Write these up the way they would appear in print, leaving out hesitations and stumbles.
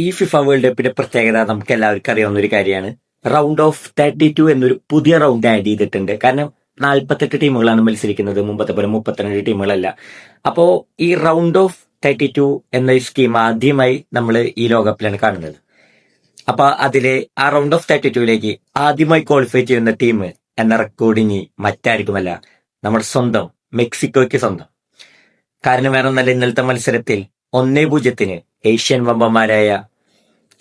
ഈ FIFA world കപ്പിന്റെ പ്രത്യേകത നമുക്ക് എല്ലാവർക്കും അറിയാവുന്ന ഒരു കാര്യമാണ്. റൗണ്ട് ഓഫ് 32 എന്നൊരു പുതിയ റൗണ്ട് ആഡ് ചെയ്തിട്ടുണ്ട്. കാരണം 48 ടീമുകളാണ് മത്സരിക്കുന്നത്, മുമ്പത്തെ പോലെ 32 ടീമുകളല്ല. അപ്പോ ഈ റൗണ്ട് ഓഫ് 32 എന്ന സ്കീം ആദ്യമായി നമ്മൾ ഈ ലോകകപ്പിലാണ് കാണുന്നത്. അപ്പൊ അതിലെ ആ റൗണ്ട് ഓഫ് 32ലേക്ക് ആദ്യമായി ക്വാളിഫൈ ചെയ്യുന്ന ടീം എന്ന റെക്കോർഡിന് മറ്റായിരിക്കുമല്ല, നമ്മുടെ സ്വന്തം മെക്സിക്കോയ്ക്ക് സ്വന്തം. കാരണം വേറെ ഒന്നല്ല, ഇന്നലത്തെ മത്സരത്തിൽ 1-0 ഏഷ്യൻ വമ്പന്മാരായ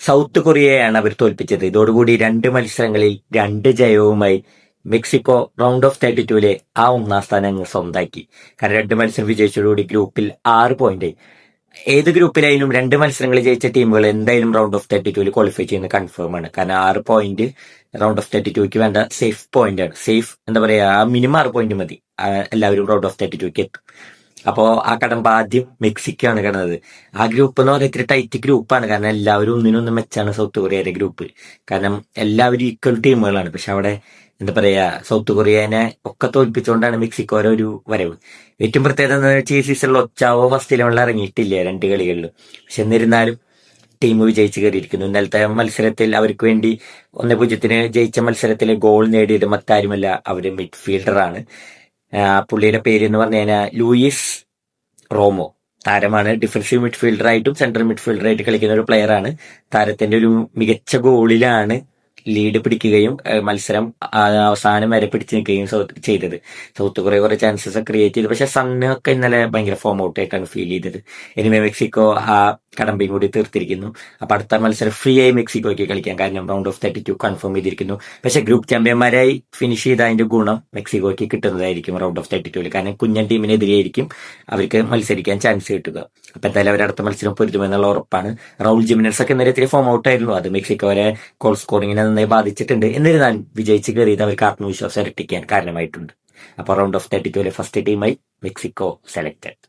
സൗത്ത് കൊറിയയാണ് അവർ തോൽപ്പിച്ചത്. ഇതോടുകൂടി 2 മത്സരങ്ങളിൽ 2 ജയവുമായി മെക്സിക്കോ റൗണ്ട് ഓഫ് 32ലെ ആ ഒന്നാം സ്ഥാനം അങ്ങ് സ്വന്താക്കി. കാരണം 2 മത്സരം വിജയിച്ചതോടുകൂടി ഗ്രൂപ്പിൽ 6 പോയിന്റ്. ഏത് ഗ്രൂപ്പിലായാലും 2 മത്സരങ്ങളിൽ ജയിച്ച ടീമുകൾ എന്തായാലും റൗണ്ട് ഓഫ് 32ൽ ക്വാളിഫൈ ചെയ്യുന്നത് കൺഫേം ആണ്. കാരണം 6 പോയിന്റ് റൗണ്ട് ഓഫ് 32ക്ക് വേണ്ട സേഫ് പോയിന്റ് ആണ്. സേഫ് എന്താ പറയാ, മിനിമം 6 പോയിന്റ് മതി, എല്ലാവരും റൗണ്ട് ഓഫ് 32ക്ക് എത്തും. അപ്പോ ആ കടമ്പ ആദ്യം മെക്സിക്കോ ആണ് കിടന്നത്. ആ ഗ്രൂപ്പ് എന്ന് പറയുന്നത് ഇത്തിരി ടൈറ്റ് ഗ്രൂപ്പാണ്. കാരണം എല്ലാവരും ഒന്നിനൊന്നും മെച്ചാണ് സൗത്ത് കൊറിയയുടെ ഗ്രൂപ്പ്. കാരണം എല്ലാവരും ഈക്വൽ ടീമുകളാണ്. പക്ഷെ അവിടെ എന്താ പറയാ, സൗത്ത് കൊറിയനെ ഒക്കെ തോൽപ്പിച്ചുകൊണ്ടാണ് മെക്സിക്കോയുടെ ഒരു വരവ്. ഏറ്റവും പ്രത്യേകത എന്താ വെച്ചാൽ, ഈ സീസണിൽ ഒച്ചാവോ ഫസ്റ്റ് ലെവലിൽ ഇറങ്ങിയിട്ടില്ല 2 കളികളിലും. പക്ഷെ എന്നിരുന്നാലും ടീം വിജയിച്ച് കയറിയിരിക്കുന്നു. ഇന്നലത്തെ മത്സരത്തിൽ അവർക്ക് വേണ്ടി 1-0 ജയിച്ച മത്സരത്തിൽ ഗോൾ നേടിയത് മറ്റാരുമല്ല, അവര് മിഡ്ഫീൽഡറാണ്. പുള്ളിയുടെ പേര് എന്ന് പറഞ്ഞു കഴിഞ്ഞാൽ ലൂയിസ് റോമോ താരമാണ്. ഡിഫൻസീവ് മിഡ്ഫീൽഡറായിട്ടും സെൻട്രൽ മിഡ്ഫീൽഡറായിട്ട് കളിക്കുന്ന ഒരു പ്ലെയറാണ്. താരത്തിന്റെ ഒരു മികച്ച ഗോളിലാണ് ലീഡ് പിടിക്കുകയും മത്സരം അവസാനം വരെ പിടിച്ചു നിൽക്കുകയും ചെയ്തത്. സൗത്ത് കൊറിയ കുറെ ചാൻസസ് ക്രിയേറ്റ് ചെയ്തു. പക്ഷെ സണ്ണൊക്കെ ഇന്നലെ ഭയങ്കര ഫോം ഔട്ട് ആയിട്ടാണ് ഫീൽ ചെയ്തത്. ഇനിമേ മെക്സിക്കോ ആ കടമ്പയും കൂടി തീർത്തിരിക്കുന്നു. അപ്പൊ അടുത്ത മത്സരം ഫ്രീ ആയി മെക്സിക്കോയ്ക്ക് കളിക്കാം. കാരണം റൗണ്ട് ഓഫ് 32 കൺഫേം ചെയ്തിരിക്കുന്നു. പക്ഷെ ഗ്രൂപ്പ് ചാമ്പ്യന്മാരായി ഫിനിഷ് ചെയ്ത അതിന്റെ ഗുണം മെക്സിക്കോയ്ക്ക് കിട്ടുന്നതായിരിക്കും റൗണ്ട് ഓഫ് 32ൽ. കാരണം കുഞ്ഞൻ ടീമിനെതിരെയായിരിക്കും അവർക്ക് മത്സരിക്കാൻ ചാൻസ് കിട്ടുക. അപ്പൊ എന്തായാലും അവർ അടുത്ത മത്സരം പൊരുതുമെന്നുള്ള ഉറപ്പാണ്. റൗൾ ജിമിനസ് ഒക്കെ ഇന്നലെ ഇത്തിരി ഫോം ഔട്ട് ആയിരുന്നു. അത് മെക്സിക്കോരെ ഗോൾ സ്കോറിങ്ങിനെ നന്നായി ബാധിച്ചിട്ടുണ്ട്. എന്നിരുന്നാലും വിജയിച്ച് കയറിയത് അവർക്ക് ആത്മവിശ്വാസം ഇരട്ടിക്കാൻ കാരണമായിട്ടുണ്ട്. അപ്പൊ റൗണ്ട് ഓഫ് 32ലെ ഫസ്റ്റ് ടീമായി മെക്സിക്കോ സെലക്ടഡ്.